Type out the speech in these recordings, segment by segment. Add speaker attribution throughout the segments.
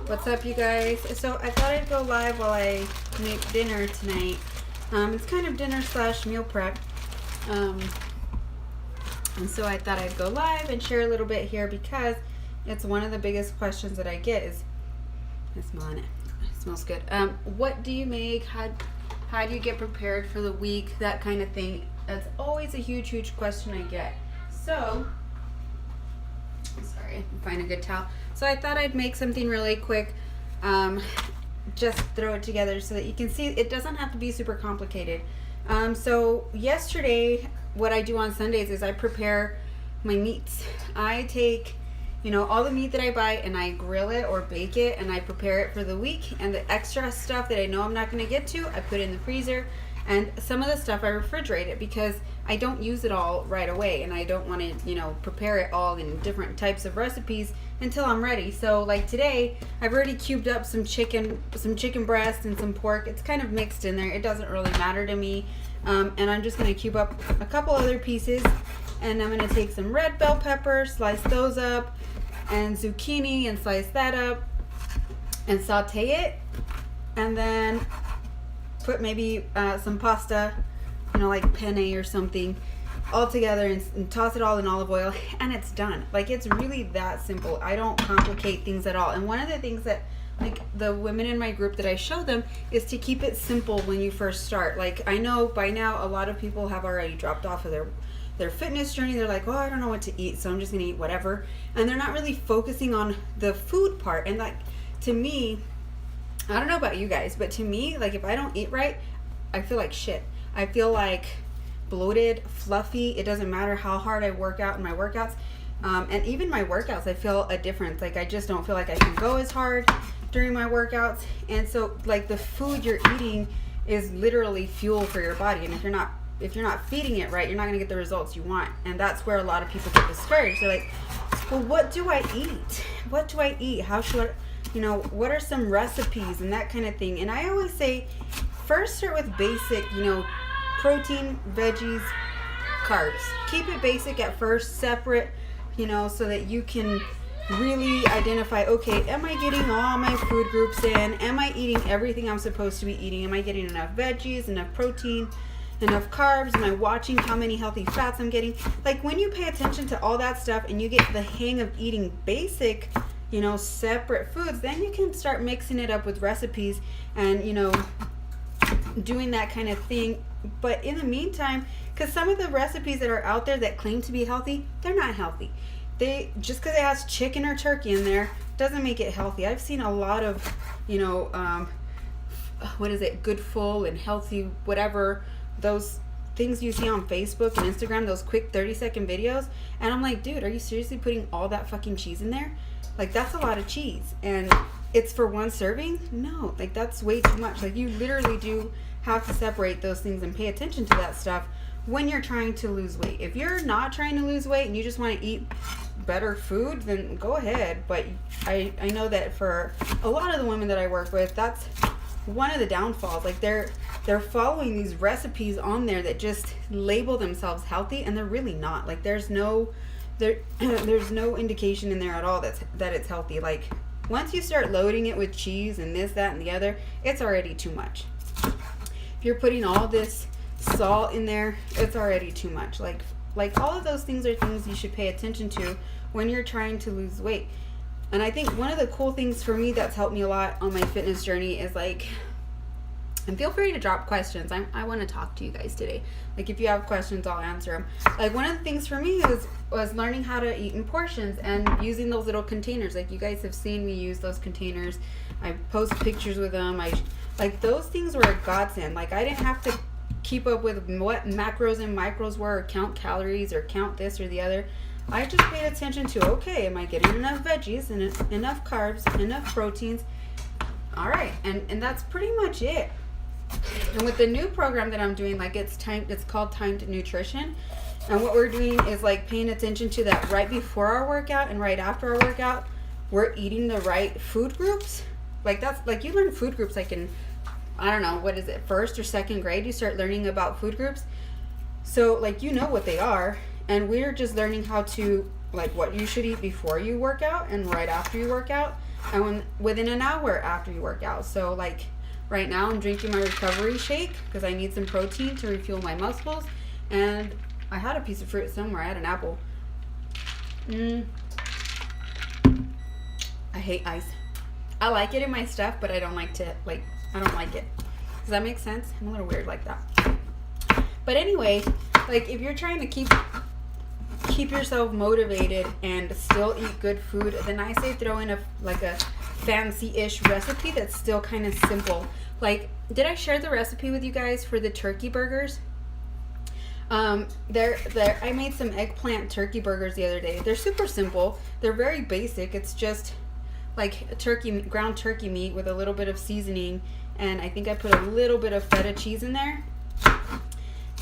Speaker 1: What's up, you guys? So I thought I'd go live while I make dinner tonight. It's kind of dinner slash meal prep. And so I thought I'd go live and share a little bit here because it's one of the biggest questions that I get is, I smell it. It smells good. What do you make? How do you get prepared for the week? That kind of thing. That's always a huge question I get. So, sorry, find a good towel. So I thought I'd make something really quick. Just throw it together so that you can see it doesn't have to be super complicated. So yesterday, what I do on Sundays is I prepare my meats. I take, all the meat that I buy and I grill it or bake it and I prepare it for the week. And the extra stuff that I know I'm not going to get to, I put in the freezer. And some of the stuff I refrigerate it because I don't use it all right away and I don't want to, prepare it all in different types of recipes until I'm ready. So like today, I've already cubed up some chicken breast and some pork. It's kind of mixed in there. It doesn't really matter to me. And I'm just going to cube up a couple other pieces and I'm going to take some red bell pepper, slice those up, and zucchini and slice that up and saute it. And then put maybe some pasta, like penne or something, all together and toss it all in olive oil, and it's done. Like, it's really that simple. I don't complicate things at all. And one of the things that, like, the women in my group that I show them is to keep it simple when you first start. Like, I know by now a lot of people have already dropped off of their fitness journey. They're like, oh, I don't know what to eat, so I'm just gonna eat whatever. And they're not really focusing on the food part. And like, to me, I don't know about you guys, but to me, like, if I don't eat right, I feel like shit. I feel like bloated, fluffy. It doesn't matter how hard I work out in my workouts. And even my workouts, I feel a difference. Like, I just don't feel like I can go as hard during my workouts. And so, like, the food you're eating is literally fuel for your body. And if you're not feeding it right, you're not going to get the results you want. And that's where a lot of people get discouraged. They're like, well, what do I eat? What do I eat? How should I, what are some recipes and that kind of thing? And I always say, first start with basic, protein, veggies, carbs. Keep it basic at first, separate, so that you can really identify, okay, am I getting all my food groups in? Am I eating everything I'm supposed to be eating? Am I getting enough veggies, enough protein, enough carbs? Am I watching how many healthy fats I'm getting? Like, when you pay attention to all that stuff and you get the hang of eating basic, separate foods, then you can start mixing it up with recipes and, doing that kind of thing. But in the meantime, because some of the recipes that are out there that claim to be healthy, they're not healthy. Just because it has chicken or turkey in there doesn't make it healthy. I've seen a lot of, Good Full and Healthy, whatever, those things you see on Facebook and Instagram, those quick 30-second videos. And I'm like, dude, are you seriously putting all that fucking cheese in there? Like, that's a lot of cheese. And it's for one serving? No, like, that's way too much. Like, you literally do have to separate those things and pay attention to that stuff when you're trying to lose weight. If you're not trying to lose weight and you just want to eat better food, then go ahead. But I know that for a lot of the women that I work with, that's one of the downfalls. Like, they're following these recipes on there that just label themselves healthy, and they're really not. Like, there's no indication in there at all that it's healthy. Like, once you start loading it with cheese and this, that, and the other, it's already too much. If you're putting all this salt in there, it's already too much. Like all of those things are things you should pay attention to when you're trying to lose weight. And I think one of the cool things for me that's helped me a lot on my fitness journey is, like, and feel free to drop questions. I want to talk to you guys today. Like, if you have questions, I'll answer them. Like, one of the things for me was learning how to eat in portions and using those little containers. Like, you guys have seen me use those containers. I post pictures with them. Like, those things were a godsend. Like, I didn't have to keep up with what macros and micros were, or count calories, or count this or the other. I just paid attention to, okay, am I getting enough veggies and enough carbs, enough proteins? All right, and that's pretty much it. And with the new program that I'm doing, like, it's called Timed Nutrition. And what we're doing is, like, paying attention to that right before our workout and right after our workout, we're eating the right food groups. Like, that's, like, you learn food groups, like, in, I don't know, what is it, first or second grade, you start learning about food groups. So, like, what they are, and we're just learning how to like what you should eat before you work out and right after you work out, and within an hour after you work out. So like right now I'm drinking my recovery shake because I need some protein to refuel my muscles, and I had a piece of fruit somewhere. I had an apple. I hate ice. I like it in my stuff, but I don't like it. Does that make sense? I'm a little weird like that. But anyway, like if you're trying to keep yourself motivated and still eat good food, then I say throw in a fancy-ish recipe that's still kind of simple. Like, did I share the recipe with you guys for the turkey burgers? I made some eggplant turkey burgers the other day. They're super simple. They're very basic. It's just like ground turkey meat with a little bit of seasoning, and I think I put a little bit of feta cheese in there.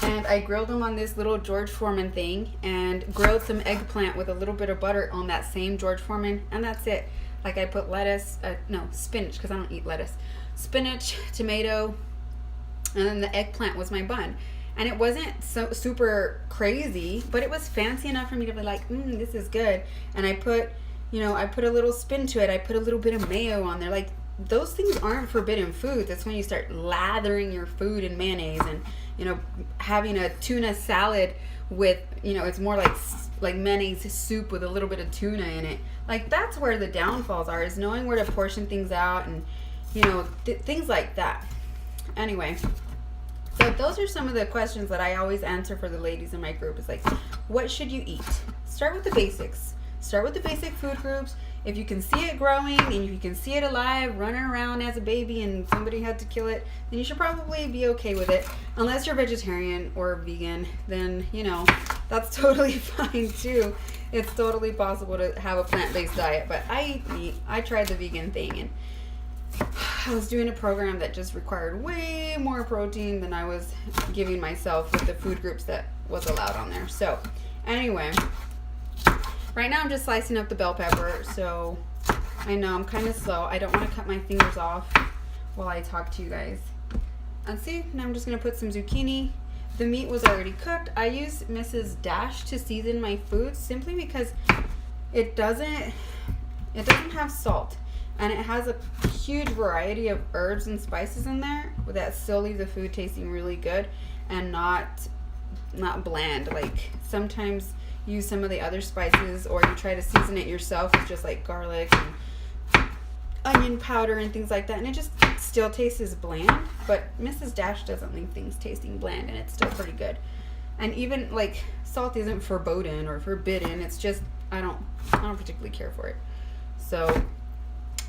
Speaker 1: And I grilled them on this little George Foreman thing, and grilled some eggplant with a little bit of butter on that same George Foreman, and that's it. Like I put spinach, because I don't eat lettuce. Spinach, tomato, and then the eggplant was my bun. And it wasn't so super crazy, but it was fancy enough for me to be like, this is good. And I put a little spin to it. I put a little bit of mayo on there. Like, those things aren't forbidden foods. That's when you start lathering your food in mayonnaise and, having a tuna salad with, it's more like mayonnaise soup with a little bit of tuna in it. Like, that's where the downfalls are, is knowing where to portion things out and, things like that. Anyway, so those are some of the questions that I always answer for the ladies in my group. It's like, what should you eat? Start with the basics. Start with the basic food groups. If you can see it growing and if you can see it alive, running around as a baby and somebody had to kill it, then you should probably be okay with it. Unless you're vegetarian or vegan, then, that's totally fine too. It's totally possible to have a plant-based diet, but I tried the vegan thing, and I was doing a program that just required way more protein than I was giving myself with the food groups that was allowed on there. So anyway, right now I'm just slicing up the bell pepper, so I know I'm kind of slow. I don't want to cut my fingers off while I talk to you guys. And see, now I'm just going to put some zucchini. The meat was already cooked. I use Mrs. Dash to season my food simply because it doesn't have salt. And it has a huge variety of herbs and spices in there that still leave the food tasting really good and not bland. Like, sometimes use some of the other spices, or you try to season it yourself with just like garlic and onion powder and things like that, and it just still tastes bland. But Mrs. Dash doesn't leave things tasting bland, and it's still pretty good. And even like salt isn't forbidden or forbidden. It's just I don't particularly care for it. So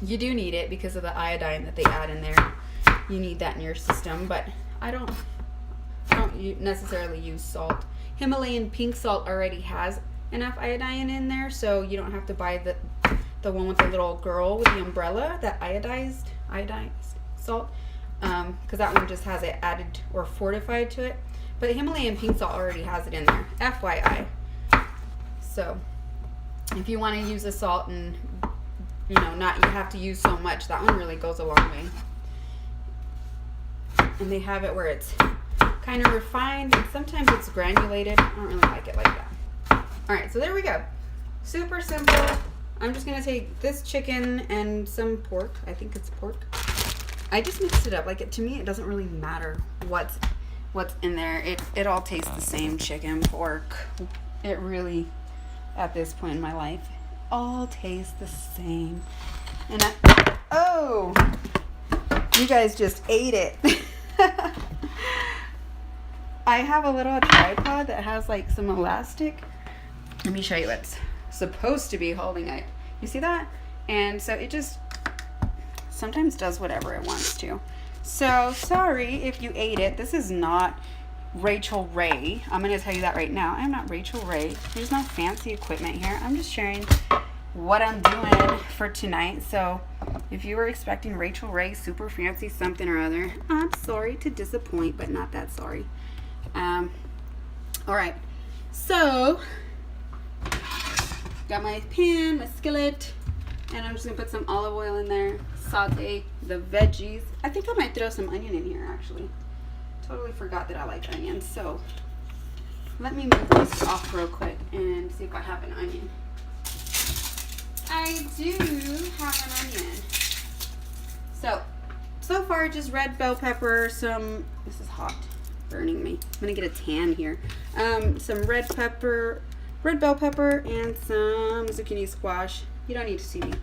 Speaker 1: you do need it because of the iodine that they add in there. You need that in your system, but I don't necessarily use salt. Himalayan pink salt already has enough iodine in there, so you don't have to buy the one with the little girl with the umbrella, that iodized salt, because that one just has it added or fortified to it. But Himalayan pink salt already has it in there, FYI. So if you want to use the salt and not you have to use so much, that one really goes a long way. And they have it where it's kind of refined, and sometimes it's granulated. I don't really like it like that. Alright, so there we go. Super simple. I'm just going to take this chicken and some pork. I think it's pork. I just mixed it up. Like, to me, it doesn't really matter what's in there. It all tastes the same. Chicken, pork. It really, at this point in my life, all tastes the same. And you guys just ate it. I have a little tripod that has like some elastic. Let me show you what's supposed to be holding it. You see that? And so it just sometimes does whatever it wants to. So sorry if you ate it. This is not Rachel Ray. I'm going to tell you that right now. I'm not Rachel Ray. There's no fancy equipment here. I'm just sharing what I'm doing for tonight. So if you were expecting Rachel Ray super fancy something or other, I'm sorry to disappoint, but not that sorry. Alright, so got my pan, my skillet, and I'm just gonna put some olive oil in there, saute the veggies. I think I might throw some onion in here, actually. Totally forgot that I like onions. So let me move this off real quick and see if I have an onion. I do have an onion. So far just red bell pepper, this is hot, burning me. I'm gonna get a tan here. Some red bell pepper, and some zucchini squash. You don't need to see me.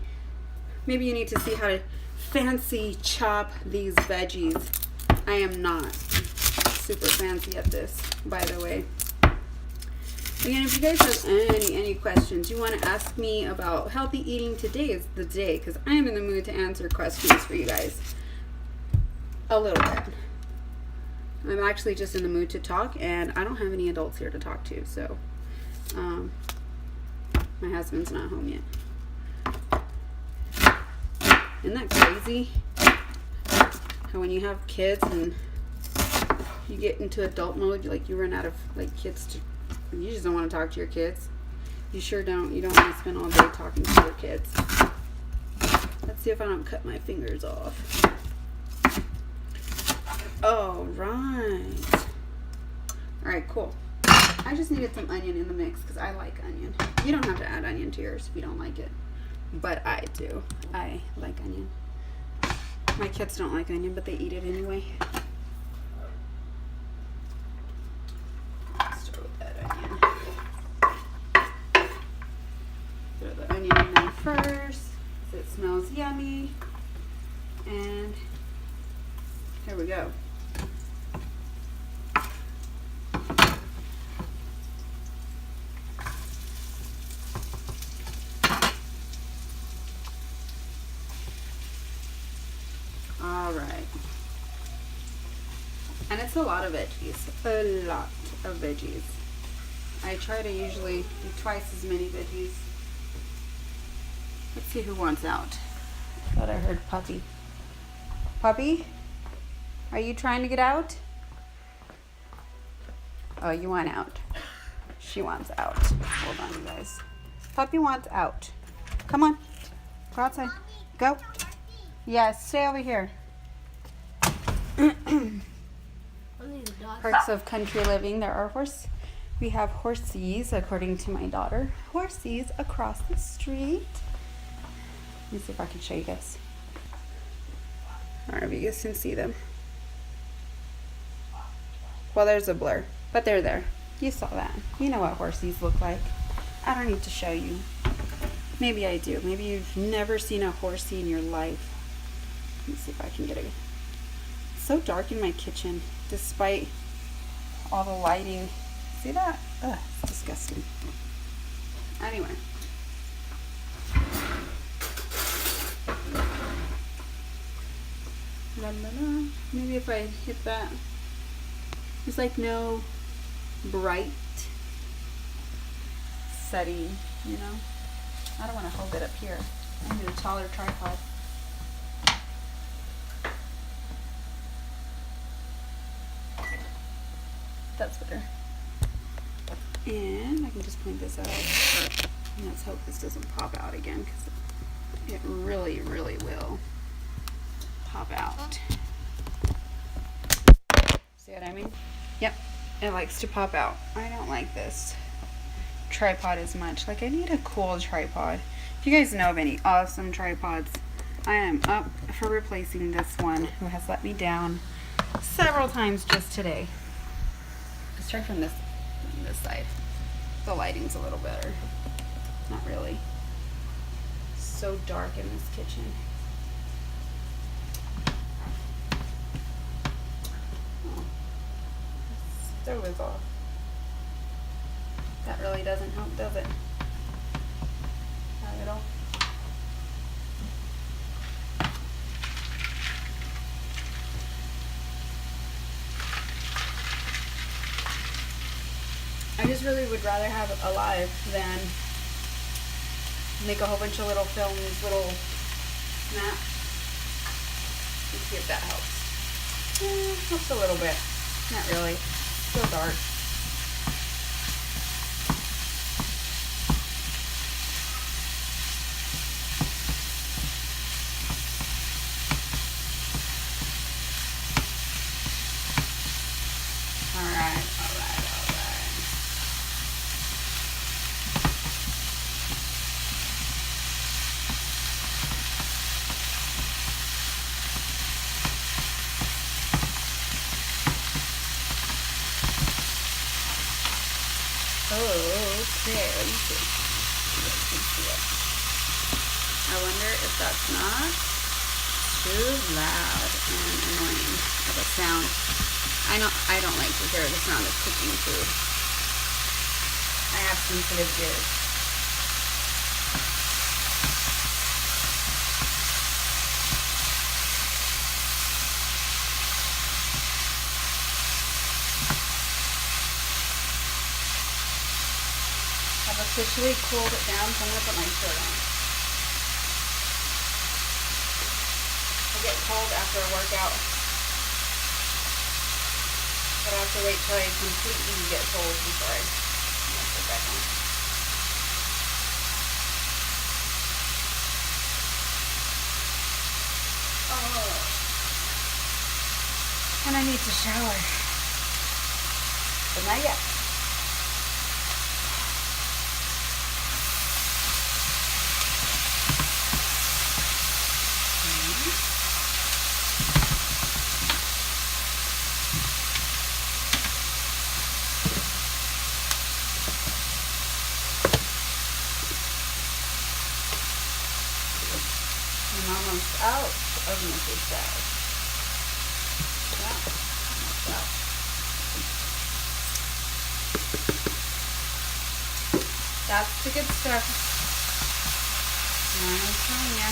Speaker 1: Maybe you need to see how to fancy chop these veggies. I am not super fancy at this, by the way. Again, if you guys have any questions you want to ask me about healthy eating, today is the day, because I am in the mood to answer questions for you guys. A little bit. I'm actually just in the mood to talk, and I don't have any adults here to talk to, so my husband's not home yet. Isn't that crazy? How when you have kids and you get into adult mode, you run out of kids to. You just don't want to talk to your kids. You sure don't. You don't want to spend all day talking to your kids. Let's see if I don't cut my fingers off. All right. All right, cool. I just needed some onion in the mix because I like onion. You don't have to add onion to yours if you don't like it. But I do. I like onion. My kids don't like onion, but they eat it anyway. Start with that onion. Throw the onion in there first, so it smells yummy. And here we go. All right. And it's a lot of veggies. A lot of veggies. I try to usually do twice as many veggies. Let's see who wants out. Thought I heard Puppy. Puppy? Are you trying to get out? Oh, you want out. She wants out. Hold on, you guys. Puppy wants out. Come on. Go outside. Go. Yes, stay over here. Perks of country living. There are we have horsies, according to my daughter. Horsies across the street. Let me see if I can show you guys. Alright, if you guys can see them. Well, there's a blur, but they're there. You saw that. You know what horsies look like. I don't need to show you. Maybe I do. Maybe you've never seen a horsey in your life. Let me see if I can get it. It's so dark in my kitchen, despite all the lighting. See that? Ugh, it's disgusting. Anyway. La, la, la. Maybe if I hit that. There's like no bright setting, you know? I don't want to hold it up here. I need a taller tripod. That's better. And I can just point this out. And let's hope this doesn't pop out again, because it really, really will pop out. See what I mean? Yep, it likes to pop out. I don't like this tripod as much. Like, I need a cool tripod. If you guys know of any awesome tripods, I am up for replacing this one, who has let me down several times just today. Let's try from this side. The lighting's a little better. Not really. So dark in this kitchen. Oh. Stove is off. That really doesn't help, does it? Not at all. I just really would rather have it alive than make a whole bunch of little films, little snaps. Let's see if that helps. Helps a little bit. Not really. Still dark. that's not too loud and annoying of a sound. I don't like to hear the sound of cooking food. I have sensitive ears. I've officially cooled it down, so I'm going to put my shirt on. I get cold after a workout, but I have to wait till I completely get cold before I put it back on. Oh, and I need to shower, but not yet. I'm almost out of Mrs. Dash. Yeah, almost out. That's the good stuff. I'm telling you.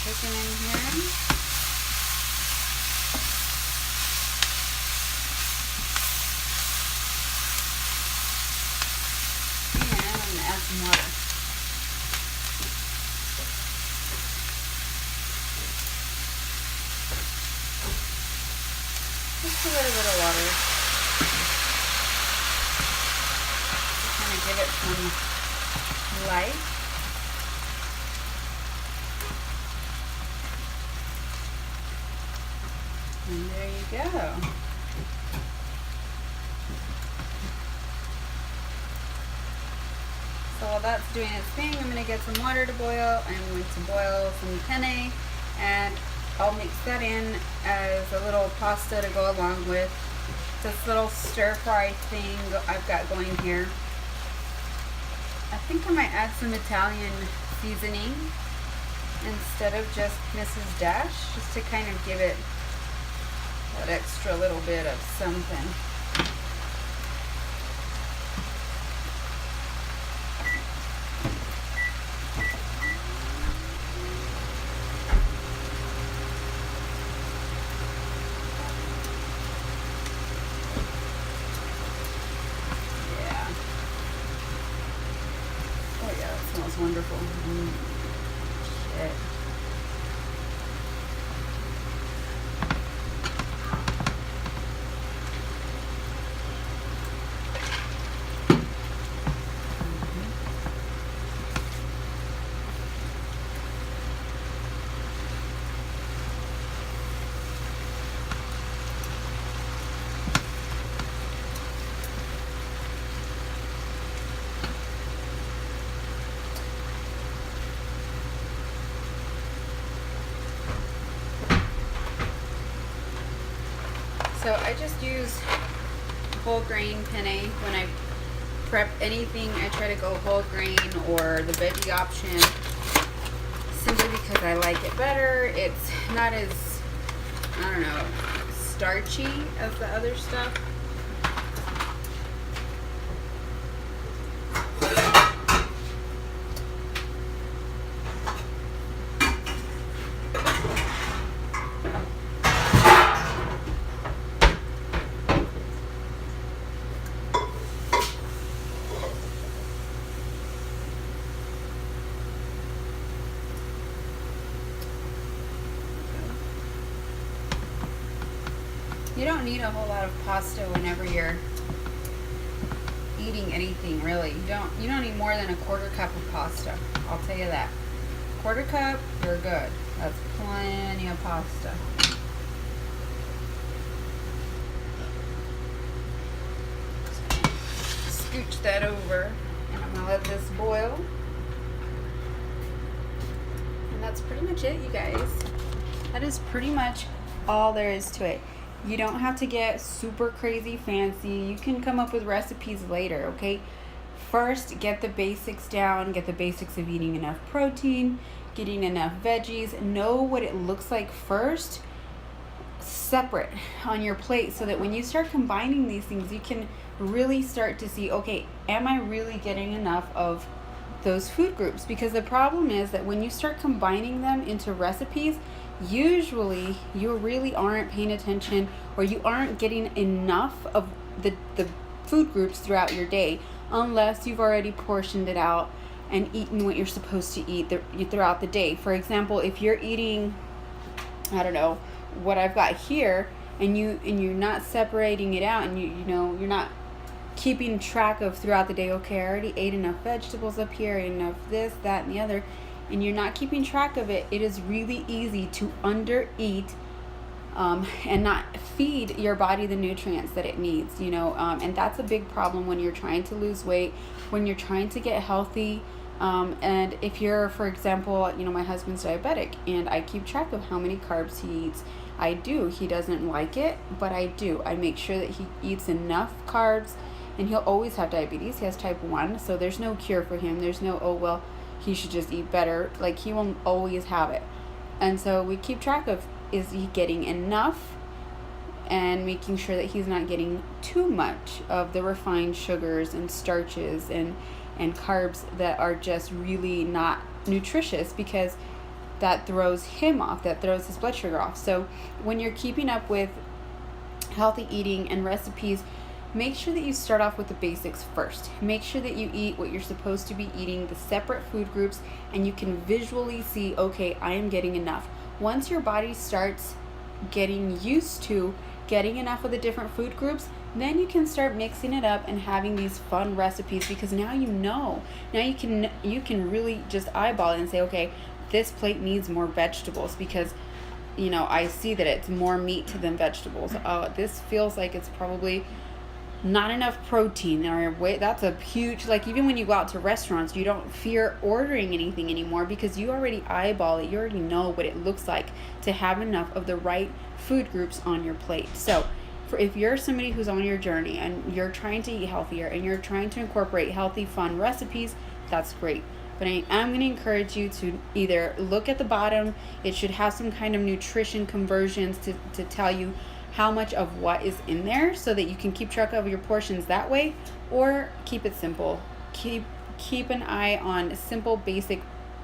Speaker 1: Chicken in here. And I'm going to add some water. Just a little bit of water. Just kind of give it some life. And there you go. So while that's doing its thing, I'm going to get some water to boil. I'm going to boil some penne, and I'll mix that in as a little pasta to go along with this little stir fry thing I've got going here. I think I might add some Italian seasoning instead of just Mrs. Dash, just to kind of give it that extra little bit of something. Yeah. Oh yeah, that smells wonderful. Shit. So I just use whole grain penne when I prep anything. I try to go whole grain or the veggie option, simply because I like it better. It's not as, I don't know, starchy as the other stuff. You don't need a whole lot of pasta whenever you're eating anything, really. You don't need more than a quarter cup of pasta. I'll tell you that. Quarter cup, you're good. That's plenty of pasta. Scooch that over, and I'm gonna let this boil. And that's pretty much it, you guys. That is pretty much all there is to it. You don't have to get super crazy fancy. You can come up with recipes later, okay? First, get the basics down. Get the basics of eating enough protein, getting enough veggies. Know what it looks like first, separate on your plate, so that when you start combining these things, you can really start to see, okay, am I really getting enough of those food groups? Because the problem is that when you start combining them into recipes, usually you really aren't paying attention, or you aren't getting enough of the food groups throughout your day, unless you've already portioned it out and eaten what you're supposed to eat throughout the day. For example, if you're eating, I don't know, what I've got here, and you're not separating it out, and you're not keeping track of throughout the day, okay, I already ate enough vegetables up here, enough this, that, and the other, and you're not keeping track of it, it is really easy to undereat and not feed your body the nutrients that it needs, and that's a big problem when you're trying to lose weight, when you're trying to get healthy. And if you're, for example, my husband's diabetic, and I keep track of how many carbs he eats. I do. He doesn't like it, but I do. I make sure that he eats enough carbs, and he'll always have diabetes. He has type 1, so there's no cure for him. There's no, oh, well, he should just eat better. Like, he will always have it. And so we keep track of, is he getting enough, and making sure that he's not getting too much of the refined sugars and starches and carbs that are just really not nutritious, because that throws him off, that throws his blood sugar off. So when you're keeping up with healthy eating and recipes, make sure that you start off with the basics first. Make sure that you eat what you're supposed to be eating, the separate food groups, and you can visually see, okay, I am getting enough. Once your body starts getting used to getting enough of the different food groups, then you can start mixing it up and having these fun recipes, because now now you can really just eyeball it and say, okay, this plate needs more vegetables, because I see that it's more meat than vegetables. This feels like it's probably not enough protein, or wait, that's a huge, like, even when you go out to restaurants, you don't fear ordering anything anymore, because you already eyeball it. You already know what it looks like to have enough of the right food groups on your plate. So if you're somebody who's on your journey and you're trying to eat healthier and you're trying to incorporate healthy, fun recipes, that's great. But I'm going to encourage you to either look at the bottom. It should have some kind of nutrition conversions to tell you how much of what is in there, so that you can keep track of your portions that way, or keep it simple. Keep an eye on simple, basic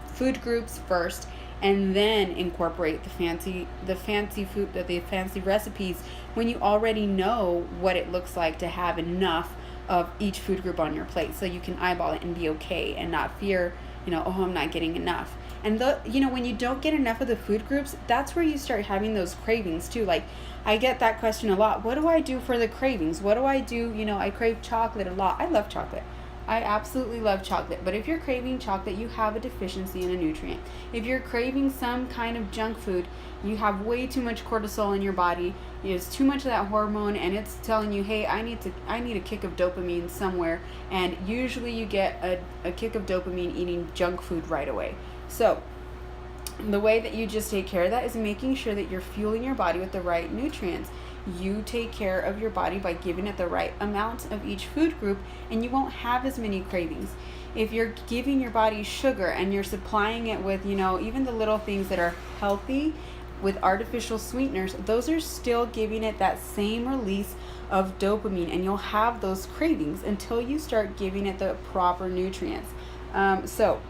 Speaker 1: food groups first, and then incorporate the fancy food, the fancy recipes, when you already know what it looks like to have enough of each food group on your plate, so you can eyeball it and be okay and not fear, oh, I'm not getting enough. And when you don't get enough of the food groups, that's where you start having those cravings too. Like, I get that question a lot. What do I do for the cravings? What do I do? I crave chocolate a lot. I love chocolate. I absolutely love chocolate. But if you're craving chocolate, you have a deficiency in a nutrient. If you're craving some kind of junk food, you have way too much cortisol in your body. It's too much of that hormone, and it's telling you, hey, I need a kick of dopamine somewhere. And usually you get a kick of dopamine eating junk food right away. So the way that you just take care of that is making sure that you're fueling your body with the right nutrients. You take care of your body by giving it the right amount of each food group, and you won't have as many cravings. If you're giving your body sugar and you're supplying it with, even the little things that are healthy with artificial sweeteners, those are still giving it that same release of dopamine, and you'll have those cravings until you start giving it the proper nutrients. So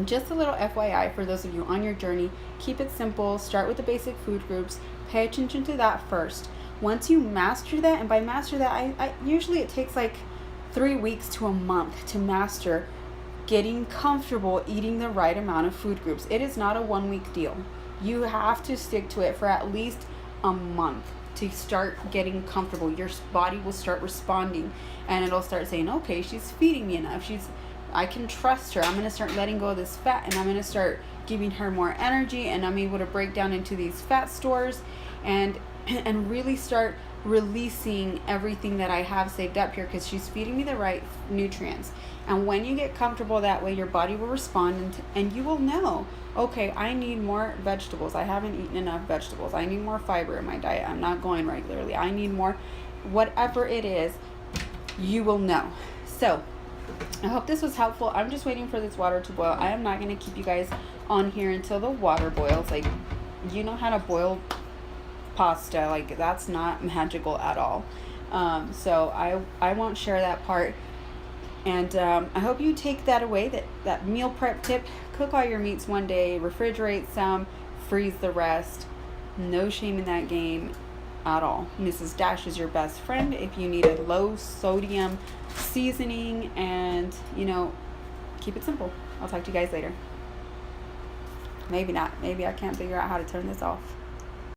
Speaker 1: just a little FYI for those of you on your journey, keep it simple. Start with the basic food groups. Pay attention to that first. Once you master that, and by master that, I usually it takes like 3 weeks to a month to master getting comfortable eating the right amount of food groups. It is not a 1 week deal. You have to stick to it for at least a month. to start getting comfortable. Your body will start responding, and it'll start saying, okay, she's feeding me enough. I can trust her. I'm going to start letting go of this fat, and I'm going to start giving her more energy, and I'm able to break down into these fat stores and really start releasing everything that I have saved up here, because she's feeding me the right nutrients. And when you get comfortable that way, your body will respond, and you will know, okay, I need more vegetables. I haven't eaten enough vegetables. I need more fiber in my diet. I'm not going regularly. I need more, whatever it is, you will know. So I hope this was helpful. I'm just waiting for this water to boil. I am not going to keep you guys on here until the water boils. Like, you know how to boil pasta. Like, that's not magical at all. So I won't share that part. And I hope you take that away, that meal prep tip. Cook all your meats one day, refrigerate some, freeze the rest. No shame in that game at all. Mrs. Dash is your best friend if you need a low sodium seasoning, and keep it simple. I'll talk to you guys later. Maybe not. Maybe I can't figure out how to turn this off.